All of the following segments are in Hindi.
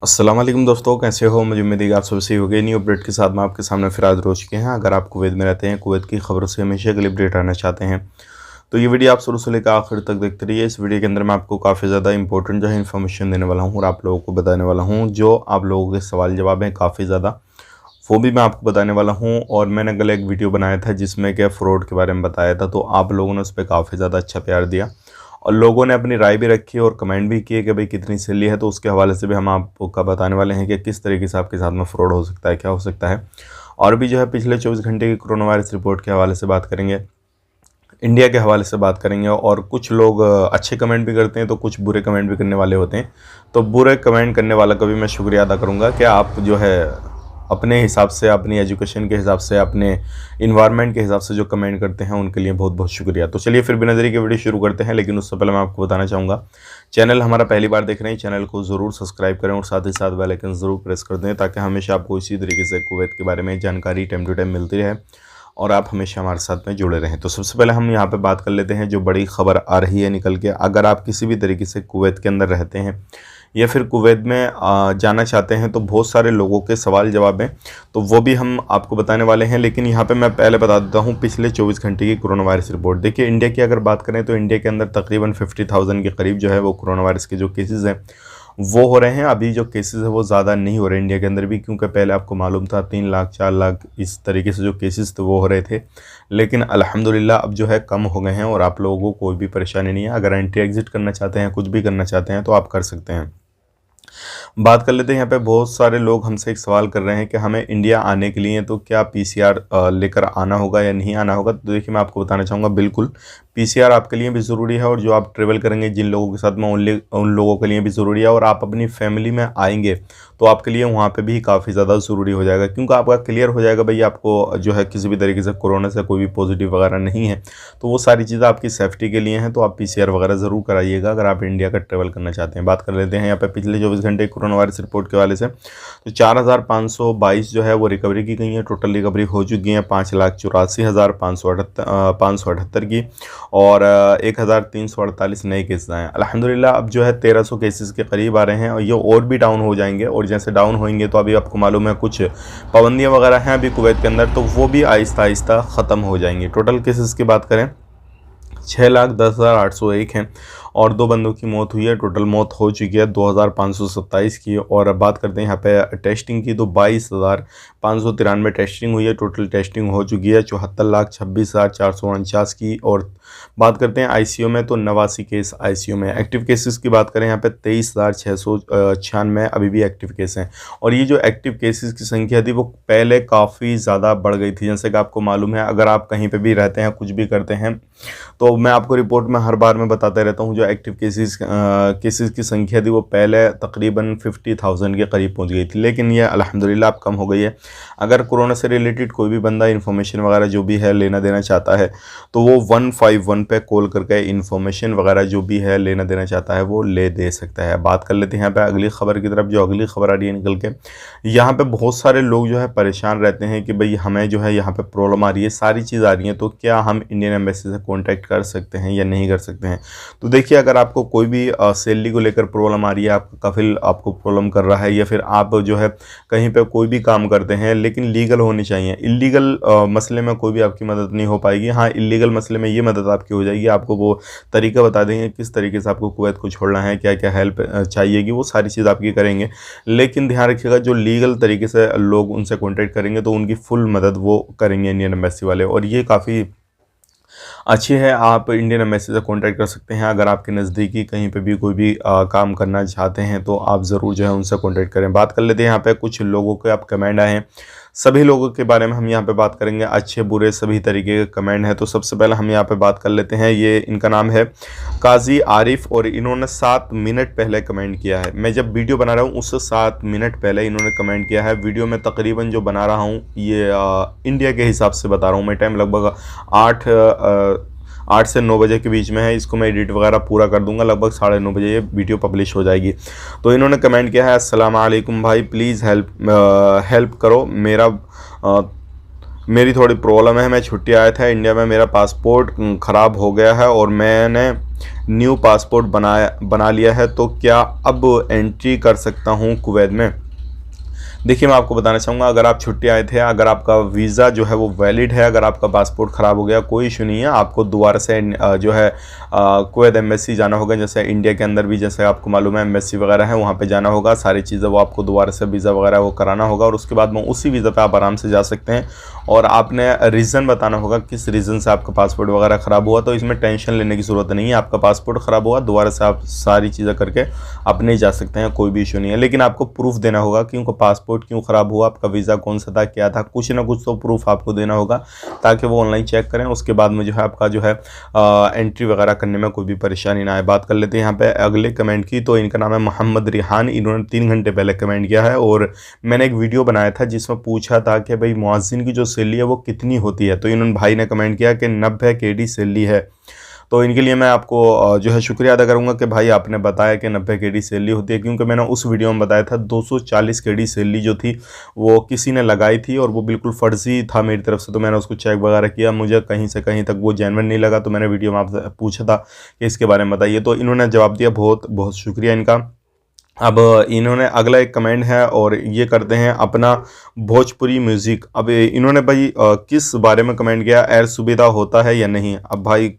अस्सलाम वालेकुम दोस्तों, कैसे हो? मुझे उम्मीद है कि आप सब सही हो गए। न्यू अपडेट के साथ मैं आपके सामने फिर हाज़िर हो चुके हैं। अगर आप कुवैत में रहते हैं, कुवैत की खबरों से हमेशा के लिए अपडेट रहना चाहते हैं, तो ये वीडियो आप शुरू से लेकर आखिर तक देखते रहिए। इस वीडियो के अंदर मैं आपको काफ़ी ज़्यादा इंपॉर्टेंट जो है इन्फॉर्मेशन देने वाला हूँ और आप लोगों को बताने वाला हूँ। जो आप लोगों के सवाल जवाब हैं काफ़ी ज़्यादा, वो भी मैं आपको बताने वाला हूँ। और मैंने कल एक वीडियो बनाया था जिसमें क्या फ्रॉड के बारे में बताया था, तो आप लोगों ने उस पर काफ़ी ज़्यादा अच्छा प्यार दिया और लोगों ने अपनी राय भी रखी और कमेंट भी किए कि भाई कितनी सैलरी है। तो उसके हवाले से भी हम आपको का बताने वाले हैं कि किस तरीके से आपके साथ में फ्रॉड हो सकता है, क्या हो सकता है। और भी जो है पिछले 24 घंटे की कोरोना वायरस रिपोर्ट के हवाले से बात करेंगे, इंडिया के हवाले से बात करेंगे। और कुछ लोग अच्छे कमेंट भी करते हैं तो कुछ बुरे कमेंट भी करने वाले होते हैं। तो बुरे कमेंट करने वाला का भी मैं शुक्रिया अदा करूँगा कि आप जो है अपने हिसाब से, अपनी एजुकेशन के हिसाब से, अपने इन्वायरमेंट के हिसाब से जो कमेंट करते हैं उनके लिए बहुत बहुत शुक्रिया। तो चलिए फिर बिना देरी के वीडियो शुरू करते हैं। लेकिन उससे पहले मैं आपको बताना चाहूँगा, चैनल हमारा पहली बार देख रहे हैं, चैनल को ज़रूर सब्सक्राइब करें और साथ ही साथ बेल आइकन ज़रूर प्रेस कर दें ताकि हमेशा आपको इसी तरीके से कुवैत के बारे में जानकारी टाइम टू टाइम मिलती रहे और आप हमेशा हमारे साथ में जुड़े रहें। तो सबसे पहले हम यहाँ पे बात कर लेते हैं जो बड़ी खबर आ रही है निकल के। अगर आप किसी भी तरीके से कुवैत के अंदर रहते हैं या फिर कुवैत में जाना चाहते हैं, तो बहुत सारे लोगों के सवाल जवाब हैं, तो वो भी हम आपको बताने वाले हैं। लेकिन यहाँ पे मैं पहले बता देता हूँ पिछले 24 घंटे की कोरोना वायरस रिपोर्ट। देखिए, इंडिया की अगर बात करें तो इंडिया के अंदर तकरीबन 50,000 के करीब जो है वो कोरोना वायरस के जो केसेस हैं वो हो रहे हैं। अभी जो केसेस है वो ज़्यादा नहीं हो रहे इंडिया के अंदर भी, क्योंकि पहले आपको मालूम था 3 लाख 4 लाख इस तरीके से जो केसेस थे वो हो रहे थे। लेकिन अल्हम्दुलिल्लाह अब जो है कम हो गए हैं और आप लोगों को कोई भी परेशानी नहीं है। अगर एंट्री एग्जिट करना चाहते हैं, कुछ भी करना चाहते हैं, तो आप कर सकते हैं। बात कर लेते हैं। यहाँ पे बहुत सारे लोग हमसे एक सवाल कर रहे हैं कि हमें इंडिया आने के लिए तो क्या पीसीआर लेकर आना होगा या नहीं आना होगा। तो देखिए, मैं आपको बताना चाहूँगा, बिल्कुल पीसीआर आपके लिए भी ज़रूरी है और जो आप ट्रेवल करेंगे जिन लोगों के साथ में उन लोगों के लिए भी ज़रूरी है। और आप अपनी फैमिली में आएंगे तो आपके लिए वहाँ पे भी काफ़ी ज़्यादा ज़रूरी हो जाएगा, क्योंकि आपका क्लियर हो जाएगा भाई आपको जो है किसी भी तरीके से कोरोना से कोई भी पॉजिटिव वगैरह नहीं है। तो वो सारी चीज़ें आपकी सेफ्टी के लिए हैं, तो आप पीसीआर वगैरह ज़रूर कराइएगा अगर आप इंडिया का ट्रेवल करना चाहते हैं। बात कर लेते हैं यहाँ पे पिछले 24 घंटे कोरोना वायरस रिपोर्ट के वाले से। तो 4,522 जो है वो रिकवरी की गई है। टोटल रिकवरी हो चुकी है 5,84,578 की और 1,348 नए केसेस आए हैं। अल्हम्दुलिल्लाह अब जो है 1,300 केसेस के करीब आ रहे हैं और ये और भी डाउन हो जाएंगे। और जैसे डाउन होंगे तो अभी आपको मालूम है कुछ पाबंदियाँ वगैरह हैं अभी कुवैत के अंदर, तो वो भी आहिस्ता आहिस्ता ख़त्म हो जाएंगी। टोटल केसेस की बात करें 6,10,801 हैं और 2 बंदों की मौत हुई है। टोटल मौत हो चुकी है 2,527 की। और अब बात करते हैं यहाँ पे टेस्टिंग की, तो 22,593 टेस्टिंग हुई है। टोटल टेस्टिंग हो चुकी है 74,26,449 की। और बात करते हैं आईसीयू में, तो 89 केस आईसीयू में। एक्टिव केसेस की बात करें यहाँ पे 23,696 अभी भी एक्टिव केस हैं। और ये जो एक्टिव केसेस की संख्या थी वो पहले काफ़ी ज़्यादा बढ़ गई थी। जैसे कि आपको मालूम है, अगर आप कहीं पे भी रहते हैं, कुछ भी करते हैं, तो मैं आपको रिपोर्ट में हर बार में बताता रहता हूँ, जो एक्टिव केसेस की संख्या थी वो पहले तकरीबन 50,000 के करीब पहुँच गई थी। लेकिन ये अल्हम्दुलिल्लाह अब कम हो गई है। अगर कोरोना से रिलेटेड कोई भी बंदा इन्फॉर्मेशन वगैरह जो भी है लेना देना चाहता है, तो वो 151 पे कॉल करके इन्फॉर्मेशन वगैरह जो भी है लेना देना चाहता है वो ले दे सकता है। बात कर लेते हैं यहाँ पे अगली खबर की तरफ। जो अगली खबर आ रही है निकल के, यहाँ पे बहुत सारे लोग जो है परेशान रहते हैं कि भाई हमें जो है यहाँ पे प्रॉब्लम आ रही है, सारी चीज़ आ रही है, तो क्या हम इंडियन एम्बेसी से कॉन्टैक्ट कर सकते हैं या नहीं कर सकते हैं। तो देखिए, अगर आपको कोई भी सैलरी को लेकर प्रॉब्लम आ रही है, आपका कफिल आपको प्रॉब्लम कर रहा है, या फिर आप जो है कहीं पे कोई भी काम करते हैं लेकिन लीगल होनी चाहिए, इलीगल मसले में कोई भी आपकी मदद नहीं हो पाएगी। हाँ, इलीगल मसले में ये मदद आपकी हो जाएगी। आपको वो तरीका बता देंगे किस तरीके से आपको कुवैत को छोड़ना है, क्या क्या हेल्प चाहिएगी, वो सारी चीज़ आपकी करेंगे। लेकिन ध्यान रखिएगा, जो लीगल तरीके से लोग उनसे कॉन्टैक्ट करेंगे तो उनकी फुल मदद वो करेंगे इंडियन एम्बेसी वाले। और ये काफ़ी अच्छी है, आप इंडियन एम्बेसी से कॉन्टैक्ट कर सकते हैं। अगर आपके नज़दीकी कहीं पे भी कोई भी काम करना चाहते हैं तो आप ज़रूर जो है उनसे कॉन्टैक्ट करें। बात कर लेते हैं यहाँ पे कुछ लोगों के आप कमेंट आए हैं, सभी लोगों के बारे में हम यहाँ पे बात करेंगे, अच्छे बुरे सभी तरीके के कमेंट हैं। तो सबसे पहले हम यहाँ पे बात कर लेते हैं, ये इनका नाम है काजी आरिफ और इन्होंने 7 मिनट पहले कमेंट किया है। मैं जब वीडियो बना रहा हूँ उससे 7 मिनट पहले इन्होंने कमेंट किया है। वीडियो में तकरीबन जो बना रहा हूँ ये इंडिया के हिसाब से बता रहा हूँ मैं, टाइम लगभग 8 से 9 बजे के बीच में है। इसको मैं एडिट वगैरह पूरा कर दूंगा, लगभग 9:30 बजे ये वीडियो पब्लिश हो जाएगी। तो इन्होंने कमेंट किया है, अस्सलाम वालेकुम भाई, प्लीज़ हेल्प करो, मेरी थोड़ी प्रॉब्लम है। मैं छुट्टी आया था इंडिया में, मेरा पासपोर्ट ख़राब हो गया है और मैंने न्यू पासपोर्ट बना लिया है, तो क्या अब एंट्री कर सकता हूँ कुवैत में? देखिए, मैं आपको बताना चाहूँगा, अगर आप छुट्टी आए थे, अगर आपका वीज़ा जो है वो वैलिड है, अगर आपका पासपोर्ट ख़राब हो गया, कोई इशू नहीं है। आपको दोबारा से जो है कुवैत एम्बेसी जाना होगा। जैसे इंडिया के अंदर भी जैसे आपको मालूम है एम्बेसी वगैरह है, वहाँ पे जाना होगा, सारी चीज़ें वो आपको दोबारा से वीज़ा वगैरह वो कराना होगा, और उसके बाद में उसी वीज़ा पे आप आराम से जा सकते हैं। और आपने रीज़न बताना होगा किस रीज़न से आपका पासपोर्ट वगैरह ख़राब हुआ। तो इसमें टेंशन लेने की ज़रूरत नहीं है। आपका पासपोर्ट ख़राब हुआ, दोबारा से आप सारी चीज़ें करके आप नहीं जा सकते हैं, कोई भी इशू नहीं है। लेकिन आपको प्रूफ देना होगा कि उनका पासपोर्ट क्यों ख़राब हुआ, आपका वीज़ा कौन सा था, क्या था, कुछ ना कुछ तो प्रूफ आपको देना होगा, ताकि वो ऑनलाइन चेक करें। उसके बाद में जो है आपका जो है एंट्री वगैरह करने में कोई भी परेशानी ना आए। बात कर लेते हैं यहाँ पे अगले कमेंट की। तो इनका नाम है मोहम्मद रिहान। इन्होंने 3 घंटे पहले कमेंट किया है, और मैंने एक वीडियो बनाया था जिसमें पूछा था कि भाई मुअज्जिन की जो सैलरी है वो कितनी होती है। तो इन्होंने भाई ने कमेंट किया कि 90 KD सैलरी है। तो इनके लिए मैं आपको जो है शुक्रिया अदा करूंगा कि भाई आपने बताया कि 90 KD सैलरी होती है, क्योंकि मैंने उस वीडियो में बताया था 240 KD सैलरी जो थी वो किसी ने लगाई थी, और वो बिल्कुल फ़र्ज़ी था मेरी तरफ से। तो मैंने उसको चेक वगैरह किया, मुझे कहीं से कहीं तक वो जेन्युइन नहीं लगा। तो मैंने वीडियो में आपसे पूछा था कि इसके बारे में बताइए, तो इन्होंने जवाब दिया। बहुत बहुत शुक्रिया इनका। अब इन्होंने अगला एक कमेंट है, और ये करते हैं अपना भोजपुरी म्यूज़िक। अब इन्होंने भाई किस बारे में कमेंट किया, एयर सुविधा होता है या नहीं? अब भाई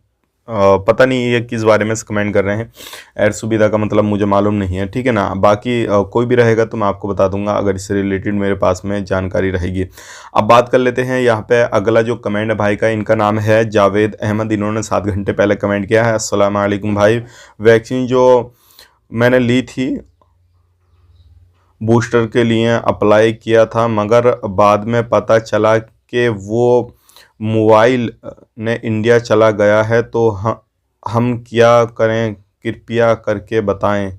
पता नहीं ये किस बारे में कमेंट कर रहे हैं। एयर सुविधा का मतलब मुझे मालूम नहीं है, ठीक है ना। बाकी कोई भी रहेगा तो मैं आपको बता दूंगा अगर इससे रिलेटेड मेरे पास में जानकारी रहेगी। अब बात कर लेते हैं यहाँ पे अगला जो कमेंट है भाई का। इनका नाम है जावेद अहमद। इन्होंने 7 घंटे पहले कमेंट किया है। अस्सलाम वालेकुम भाई, वैक्सीन जो मैंने ली थी बूस्टर के लिए अप्लाई किया था, मगर बाद में पता चला कि वो मोबाइल ने इंडिया चला गया है, तो हम क्या करें, कृपया करके बताएं।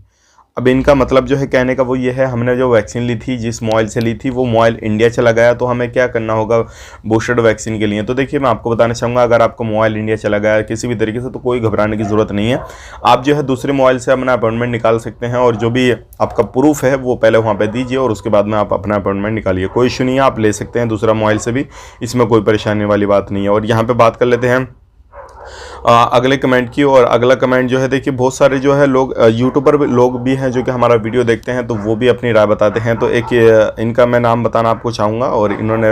अब इनका मतलब जो है कहने का वो ये है, हमने जो वैक्सीन ली थी, जिस मोबाइल से ली थी, वो मोबाइल इंडिया चला गया, तो हमें क्या करना होगा बूस्टर वैक्सीन के लिए। तो देखिए, मैं आपको बताना चाहूँगा, अगर आपका मोबाइल इंडिया चला गया है किसी भी तरीके से, तो कोई घबराने की ज़रूरत नहीं है। आप जो है दूसरे मोबाइल से अपना अपॉइंटमेंट निकाल सकते हैं, और जो भी आपका प्रूफ है वो पहले वहाँ पर दीजिए, और उसके बाद में आप अपना अपॉइंटमेंट निकालिए। कोई इशू नहीं है, आप ले सकते हैं दूसरा मोबाइल से भी, इसमें कोई परेशानी वाली बात नहीं है। और यहाँ पर बात कर लेते हैं अगले कमेंट की। और अगला कमेंट जो है, देखिए बहुत सारे जो है लोग यूट्यूबर लोग भी हैं जो कि हमारा वीडियो देखते हैं, तो वो भी अपनी राय बताते हैं। तो एक इनका मैं नाम बताना आपको चाहूँगा, और इन्होंने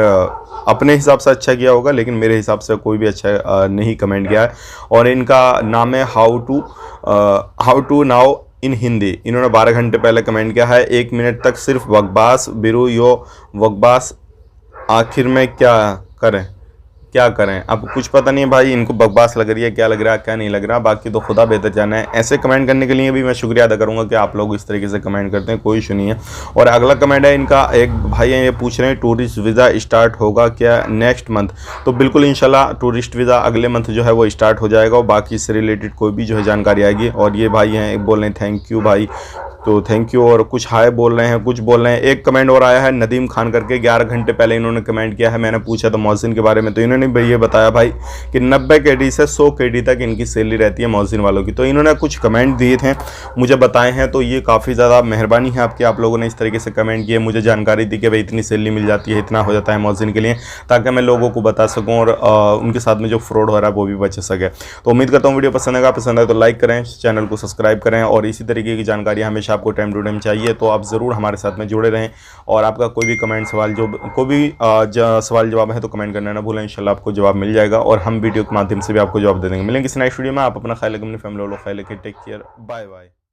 अपने हिसाब से अच्छा किया होगा, लेकिन मेरे हिसाब से कोई भी अच्छा नहीं कमेंट किया है। और इनका नाम है how to now in Hindi. इन्होंने 12 घंटे पहले कमेंट किया है। 1 मिनट तक सिर्फ बकवास बिरु यो बकवास, आखिर में क्या करें। अब कुछ पता नहीं है भाई, इनको बकवास लग रही है, क्या लग रहा है क्या नहीं लग रहा, बाकी तो खुदा बेहतर जाना है। ऐसे कमेंट करने के लिए भी मैं शुक्रिया अदा करूंगा कि आप लोग इस तरीके से कमेंट करते हैं, कोई इशू नहीं है। और अगला कमेंट है इनका, एक भाई है, ये पूछ रहे हैं टूरिस्ट वीज़ा स्टार्ट होगा क्या नेक्स्ट मंथ? तो बिल्कुल इंशाल्लाह टूरिस्ट वीज़ा अगले मंथ जो है वो स्टार्ट हो जाएगा, और बाकी इससे रिलेटेड कोई भी जो है जानकारी आएगी। और ये भाई हैं बोल रहे हैं थैंक यू भाई, तो थैंक यू। और कुछ हाय बोल रहे हैं, कुछ बोल रहे हैं। एक कमेंट और आया है नदीम खान करके, 11 घंटे पहले इन्होंने कमेंट किया है। मैंने पूछा था मौज़िन के बारे में, तो इन्होंने भाई ये बताया भाई कि 90 KD से 100 KD तक इनकी सैलरी रहती है मौज़िन वालों की। तो इन्होंने कुछ कमेंट दिए थे, मुझे बताए हैं, तो ये काफ़ी ज़्यादा मेहरबानी है आपकी, आप लोगों ने इस तरीके से कमेंट किए, मुझे जानकारी दी कि भाई इतनी सैलरी मिल जाती है, इतना हो जाता है मौज़िन के लिए, ताकि मैं लोगों को बता सकूँ और उनके साथ में जो फ्रॉड हो रहा है वो भी बच सके। तो उम्मीद करता हूँ वीडियो पसंद आए तो लाइक करें, चैनल को सब्सक्राइब करें, और इसी तरीके की जानकारी हमेशा आपको टाइम टू टाइम चाहिए तो आप ज़रूर हमारे साथ में जुड़े रहें। और आपका कोई भी कमेंट सवाल कोई भी सवाल जवाब है तो कमेंट करना ना भूलें, इंशाल्लाह आपको जवाब मिल जाएगा, और हम वीडियो के माध्यम से भी आपको जवाब दे देंगे। मिलेंगे किसी नेक्स्ट वीडियो में। आप अपना ख्याल रखें, अपनी फैमिली वालों ख्याल रखें। Take care, bye bye.